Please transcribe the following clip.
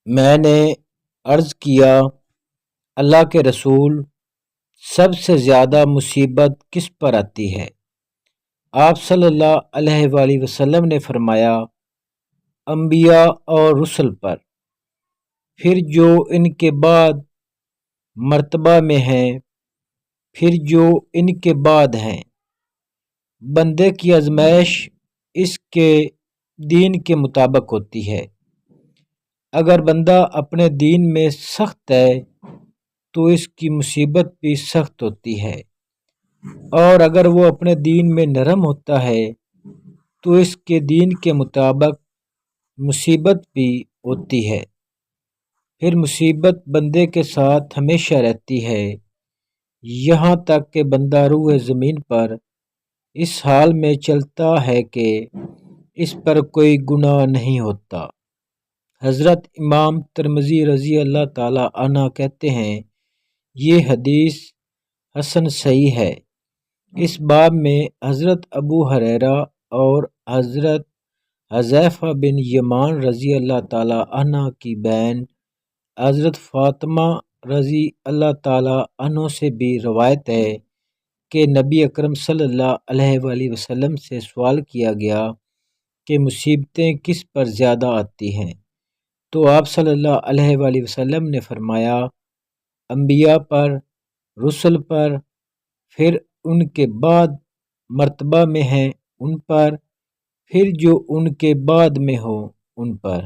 میں نے عرض کیا، اللہ کے رسول، سب سے زیادہ مصیبت کس پر آتی ہے؟ آپ صلی اللہ علیہ وآلہ وسلم نے فرمایا، انبیاء اور رسل پر، پھر جو ان کے بعد مرتبہ میں ہیں، پھر جو ان کے بعد ہیں۔ بندے کی آزمائش اس کے دین کے مطابق ہوتی ہے۔ اگر بندہ اپنے دین میں سخت ہے تو اس کی مصیبت بھی سخت ہوتی ہے، اور اگر وہ اپنے دین میں نرم ہوتا ہے تو اس کے دین کے مطابق مصیبت بھی ہوتی ہے۔ پھر مصیبت بندے کے ساتھ ہمیشہ رہتی ہے، یہاں تک کہ بندہ روئے زمین پر اس حال میں چلتا ہے کہ اس پر کوئی گناہ نہیں ہوتا۔ حضرت امام ترمذی رضی اللہ تعالی عنہ کہتے ہیں، یہ حدیث حسن صحیح ہے۔ اس باب میں حضرت ابو ہریرہ اور حضرت حذیفہ بن یمان رضی اللہ تعالی عنہ کی بہن حضرت فاطمہ رضی اللہ تعالی عنہ سے بھی روایت ہے کہ نبی اکرم صلی اللہ علیہ وآلہ وسلم سے سوال کیا گیا کہ مصیبتیں کس پر زیادہ آتی ہیں، تو آپ صلی اللہ علیہ وآلہ وسلم نے فرمایا، انبیاء پر، رسل پر، پھر ان کے بعد مرتبہ میں ہیں ان پر، پھر جو ان کے بعد میں ہو ان پر۔